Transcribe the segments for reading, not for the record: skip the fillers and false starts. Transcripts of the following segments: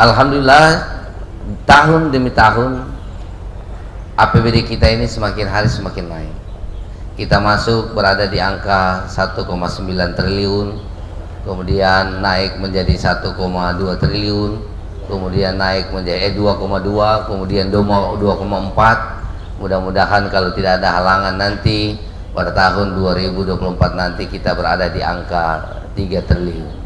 Alhamdulillah, tahun demi tahun APBD kita ini semakin hari semakin naik. Kita masuk berada di angka 1,9 triliun, kemudian naik menjadi 1,2 triliun, kemudian naik menjadi 2,2, kemudian 2,4. Mudah-mudahan kalau tidak ada halangan nanti pada tahun 2024 nanti kita berada di angka 3 triliun.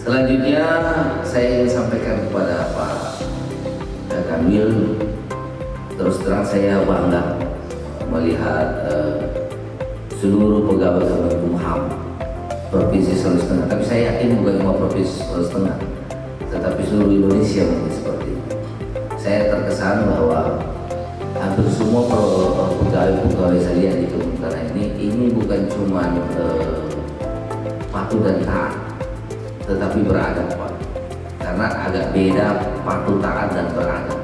Selanjutnya saya ingin sampaikan kepada Pak Kamil, terus terang saya bangga melihat seluruh pegawai Kemenkumham Provinsi Sulawesi Tengah, tapi saya yakin bukan cuma Provinsi Sulawesi Tengah, tetapi seluruh Indonesia mungkin seperti itu. Saya terkesan bahwa hampir semua pegawai saya lihat di Kemenkumham ini bukan cuma patuh dan taat, tetapi beradab, Pak. Karena agak beda patuh taat dan beradab.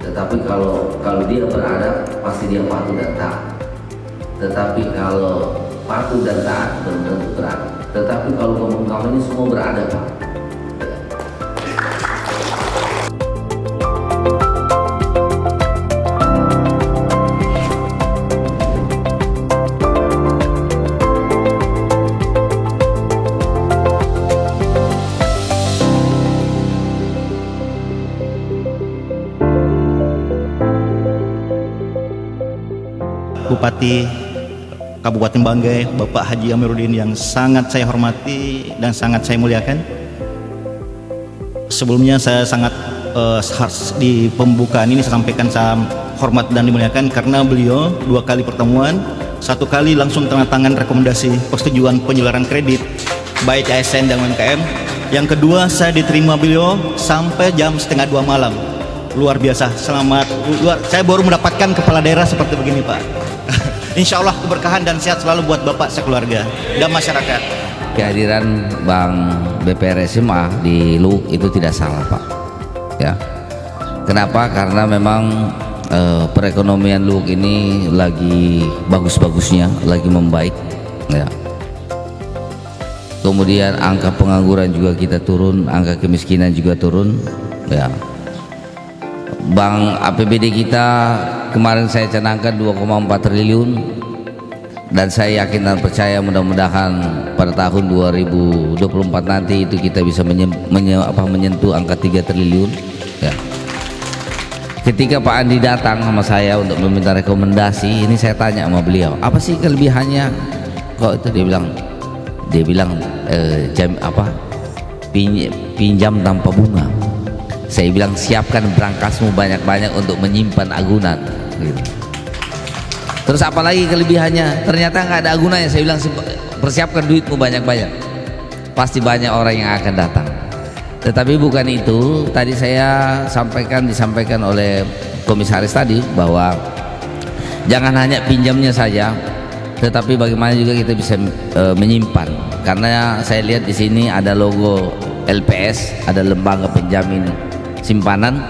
Tetapi kalau dia beradab pasti dia patuh dan taat. Tetapi kalau patuh dan taat belum tentu beradab. Tetapi kalau kamu ini semua beradab, Pak. Bupati Kabupaten Banggai, Bapak Haji Amiruddin yang sangat saya hormati dan sangat saya muliakan. Sebelumnya saya sangat di pembukaan ini saya sampaikan saya hormat dan dimuliakan karena beliau 2 kali pertemuan, 1 kali langsung tanda tangan rekomendasi persetujuan penyelenggaraan kredit baik ASN dan UMKM. Yang kedua saya diterima beliau sampai jam 1:30 malam. Luar biasa, selamat. Saya baru mendapatkan kepala daerah seperti begini, Pak. Insya Allah keberkahan dan sehat selalu buat Bapak sekeluarga dan masyarakat. Kehadiran Bank BPR SMA di Luwuk itu tidak salah, Pak. Ya. Kenapa? Karena memang perekonomian Luwuk ini lagi bagus-bagusnya, lagi membaik. Ya. Kemudian angka pengangguran juga kita turun, angka kemiskinan juga turun. Ya. Bank APBD kita kemarin saya canangkan 2,4 triliun dan saya yakin dan percaya mudah-mudahan pada tahun 2024 nanti itu kita bisa menyentuh angka 3 triliun. Ya. Ketika Pak Andi datang sama saya untuk meminta rekomendasi, ini saya tanya sama beliau, apa sih kelebihannya? Kok itu dia bilang pinjam tanpa bunga. Saya bilang siapkan berangkasmu banyak-banyak untuk menyimpan agunan gitu. Terus apalagi kelebihannya? Ternyata nggak ada agunannya. Saya bilang persiapkan duitmu banyak-banyak, pasti banyak orang yang akan datang. Tetapi bukan itu, tadi saya disampaikan oleh komisaris tadi bahwa jangan hanya pinjamnya saja, tetapi bagaimana juga kita bisa menyimpan. Karena saya lihat di sini ada logo LPS, ada lembaga penjamin simpanan.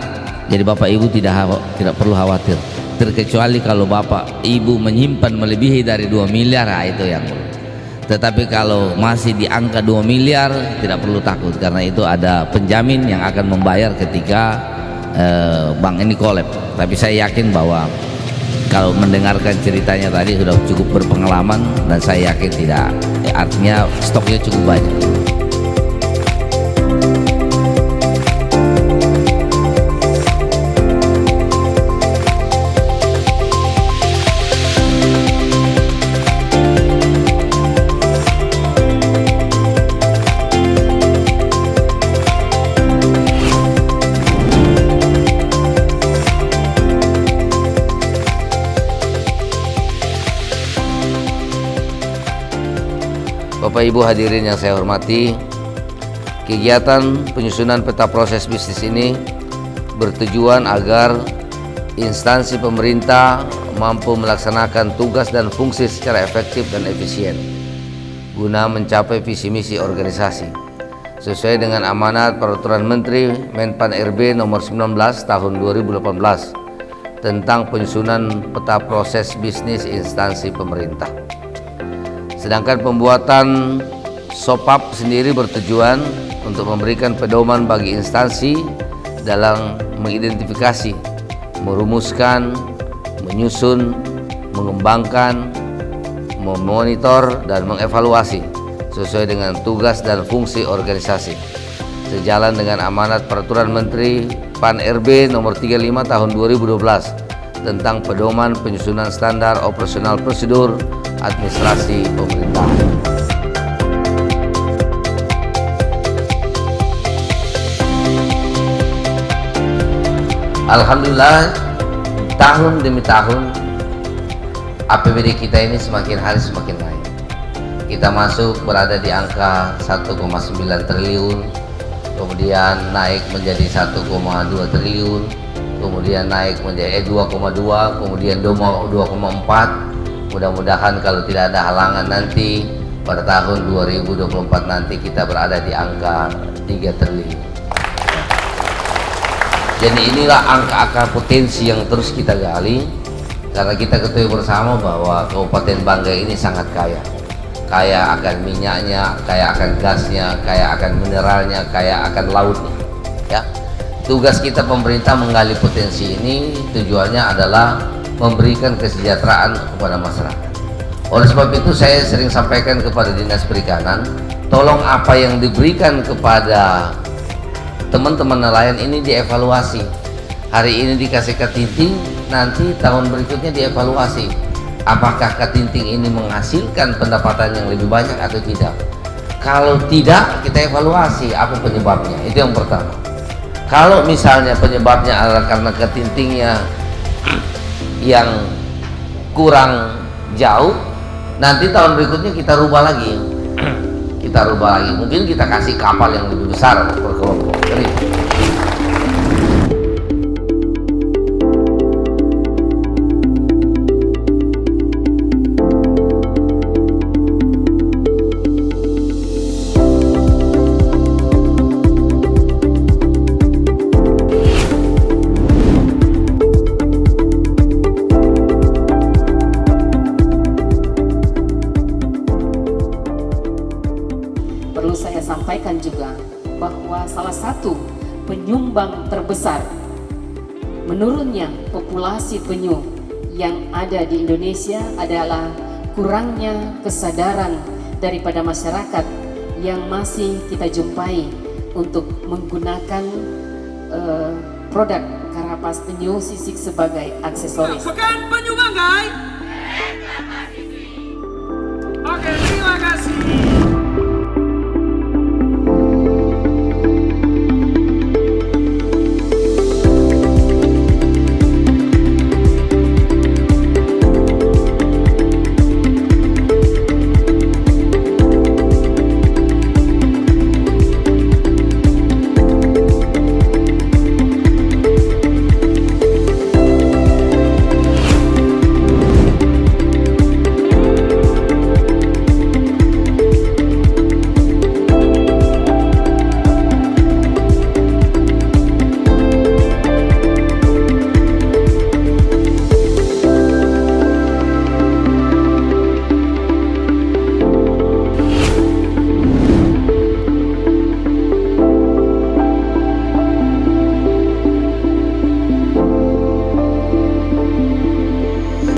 Jadi Bapak Ibu tidak perlu khawatir, terkecuali kalau Bapak Ibu menyimpan melebihi dari 2 miliar, itu yang. Tetapi kalau masih di angka 2 miliar tidak perlu takut, karena itu ada penjamin yang akan membayar ketika bank ini kolab. Tapi saya yakin bahwa kalau mendengarkan ceritanya tadi sudah cukup berpengalaman, dan saya yakin tidak, artinya stoknya cukup banyak. Bapak Ibu hadirin yang saya hormati, Kegiatan penyusunan peta proses bisnis ini bertujuan agar instansi pemerintah mampu melaksanakan tugas dan fungsi secara efektif dan efisien guna mencapai visi misi organisasi sesuai dengan amanat Peraturan Menteri Menpan RB nomor 19 tahun 2018 tentang penyusunan peta proses bisnis instansi pemerintah. Sedangkan pembuatan SOPAP sendiri bertujuan untuk memberikan pedoman bagi instansi dalam mengidentifikasi, merumuskan, menyusun, mengembangkan, memonitor, dan mengevaluasi sesuai dengan tugas dan fungsi organisasi sejalan dengan amanat Peraturan Menteri PAN RB nomor 35 tahun 2012 tentang pedoman penyusunan standar operasional prosedur administrasi pemerintahan. Alhamdulillah, tahun demi tahun APBD kita ini semakin hari semakin naik. Kita masuk berada di angka 1,9 triliun, kemudian naik menjadi 1,2 triliun, kemudian naik menjadi 2,2, kemudian 2,4. Mudah-mudahan kalau tidak ada halangan nanti pada tahun 2024 nanti kita berada di angka 3 triliun. Jadi inilah angka-angka potensi yang terus kita gali, karena kita ketahui bersama bahwa Kabupaten Banggai ini sangat kaya. Kaya akan minyaknya, kaya akan gasnya, kaya akan mineralnya, kaya akan lautnya. Ya, tugas kita pemerintah menggali potensi ini tujuannya adalah memberikan kesejahteraan kepada masyarakat. Oleh sebab itu saya sering sampaikan kepada Dinas Perikanan, tolong apa yang diberikan kepada teman-teman nelayan ini dievaluasi. Hari ini dikasih ketinting, nanti tahun berikutnya dievaluasi. Apakah ketinting ini menghasilkan pendapatan yang lebih banyak atau tidak? Kalau tidak, kita evaluasi apa penyebabnya. Itu yang pertama. Kalau misalnya penyebabnya adalah karena ketintingnya yang kurang jauh, nanti tahun berikutnya kita rubah lagi. Kita rubah lagi. Mungkin kita kasih kapal yang lebih besar per kelompok. Perlu saya sampaikan juga bahwa salah satu penyumbang terbesar menurunnya populasi penyu yang ada di Indonesia adalah kurangnya kesadaran daripada masyarakat yang masih kita jumpai untuk menggunakan produk karapas penyu sisik sebagai aksesoris. Pekan Penyu Banggai. Oke, terima kasih.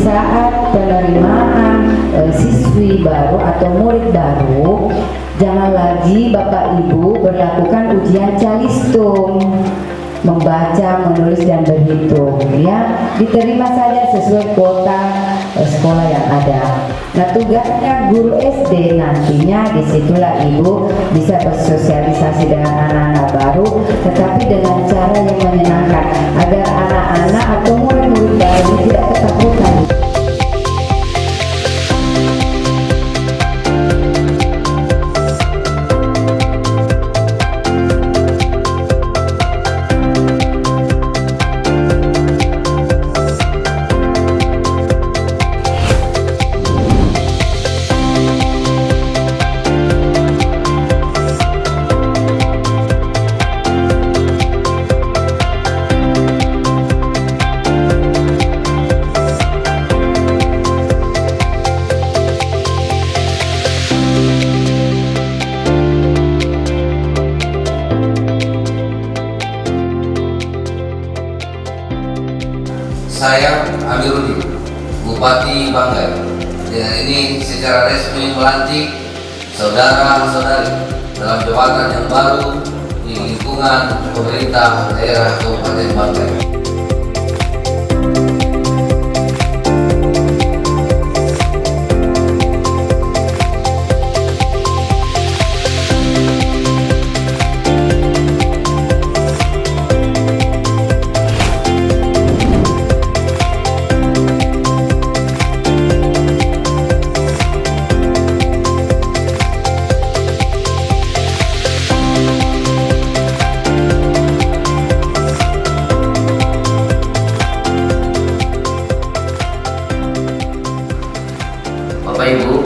Saat penerimaan siswi baru atau murid baru, jangan lagi Bapak Ibu berlakukan ujian calistung, membaca, menulis dan berhitung, ya diterima saja sesuai kuota sekolah yang ada. Nah, tugasnya guru SD nantinya disitulah Ibu bisa bersosialisasi dengan anak-anak baru, tetapi dengan cara yang menyenangkan agar anak-anak atau murid-murid baru tidak ketakutan. Saya Amiruddin, Bupati Banggai. Dengan ini secara resmi melantik saudara-saudari dalam jabatan yang baru di lingkungan pemerintah daerah Kabupaten Banggai. Bapak Ibu,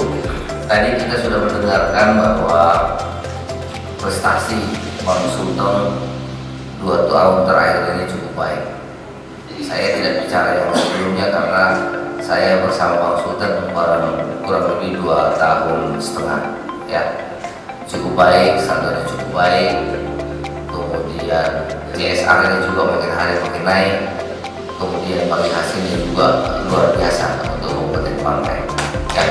tadi kita sudah mendengarkan bahwa prestasi Bang Sultan 2 tahun terakhir ini cukup baik. Jadi saya tidak bicara yang sebelumnya karena saya bersama Bang Sultan kurang lebih 2 tahun setengah, ya. Cukup baik, saldonya cukup baik. Kemudian CSR-nya juga makin hari makin naik. Kemudian bagi hasilnya juga luar biasa untuk Kabupaten Banggai. Ya.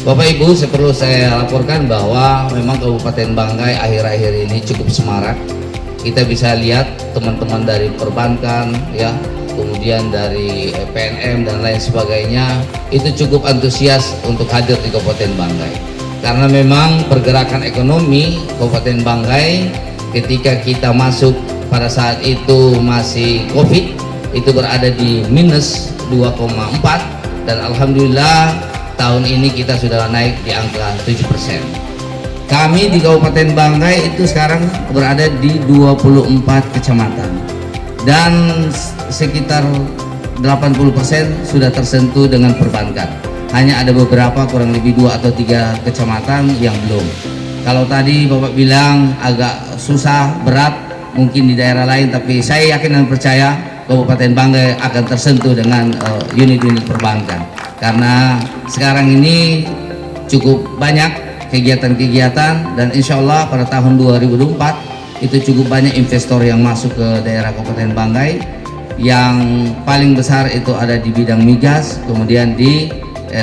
Bapak Ibu, perlu saya laporkan bahwa memang Kabupaten Banggai akhir-akhir ini cukup semarak. Kita bisa lihat teman-teman dari perbankan, ya, kemudian dari PNM dan lain sebagainya, itu cukup antusias untuk hadir di Kabupaten Banggai. Karena memang pergerakan ekonomi Kabupaten Banggai ketika kita masuk pada saat itu masih COVID, itu berada di minus 2,4, dan alhamdulillah tahun ini kita sudah naik di angka 7%. Kami di Kabupaten Banggai itu sekarang berada di 24 kecamatan dan sekitar 80% sudah tersentuh dengan perbankan. Hanya ada beberapa kurang lebih 2 atau 3 kecamatan yang belum. Kalau tadi Bapak bilang agak susah, berat mungkin di daerah lain, tapi saya yakin dan percaya Kabupaten Banggai akan tersentuh dengan unit-unit perbankan. Karena sekarang ini cukup banyak kegiatan-kegiatan dan insya Allah pada tahun 2024 itu cukup banyak investor yang masuk ke daerah Kabupaten Banggai. Yang paling besar itu ada di bidang migas, kemudian di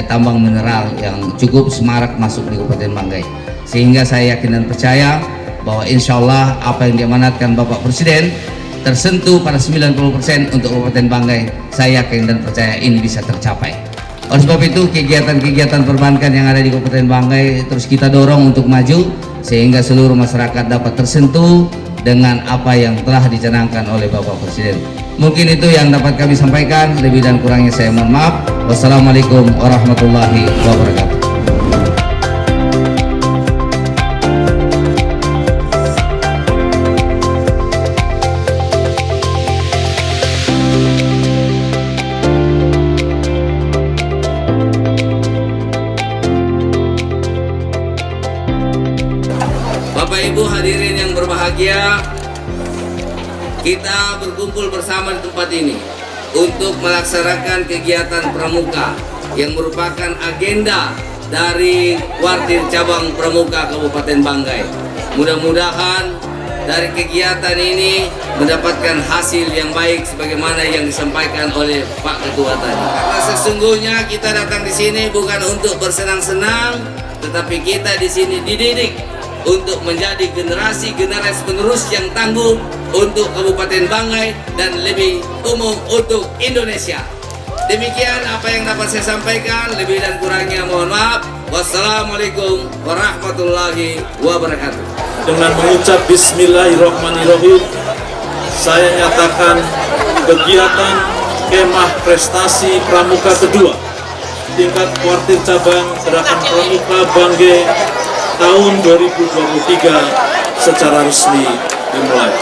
tambang mineral yang cukup semarak masuk di Kabupaten Banggai. Sehingga saya yakin dan percaya bahwa insya Allah apa yang diamanatkan Bapak Presiden tersentuh pada 90% untuk Kabupaten Banggai. Saya yakin dan percaya ini bisa tercapai. Oleh sebab itu kegiatan-kegiatan perbankan yang ada di Kabupaten Banggai terus kita dorong untuk maju sehingga seluruh masyarakat dapat tersentuh dengan apa yang telah dicanangkan oleh Bapak Presiden. Mungkin itu yang dapat kami sampaikan, lebih dan kurangnya saya mohon maaf. Wassalamualaikum warahmatullahi wabarakatuh. Bapak Ibu hadirin yang berbahagia, kita berkumpul bersama di tempat ini untuk melaksanakan kegiatan pramuka yang merupakan agenda dari Wartir Cabang Pramuka Kabupaten Banggai. Mudah-mudahan dari kegiatan ini mendapatkan hasil yang baik sebagaimana yang disampaikan oleh Pak Ketua tadi. Karena sesungguhnya kita datang di sini bukan untuk bersenang-senang, tetapi kita di sini dididik untuk menjadi generasi penerus yang tangguh, untuk Kabupaten Banggai dan lebih umum untuk Indonesia. Demikian apa yang dapat saya sampaikan, lebih dan kurangnya mohon maaf. Wassalamualaikum warahmatullahi wabarakatuh. Dengan mengucap Bismillahirrahmanirrahim, saya nyatakan kegiatan Kemah Prestasi Pramuka kedua tingkat kuartir cabang Gerakan Pramuka Banggai tahun 2023 secara resmi dimulai.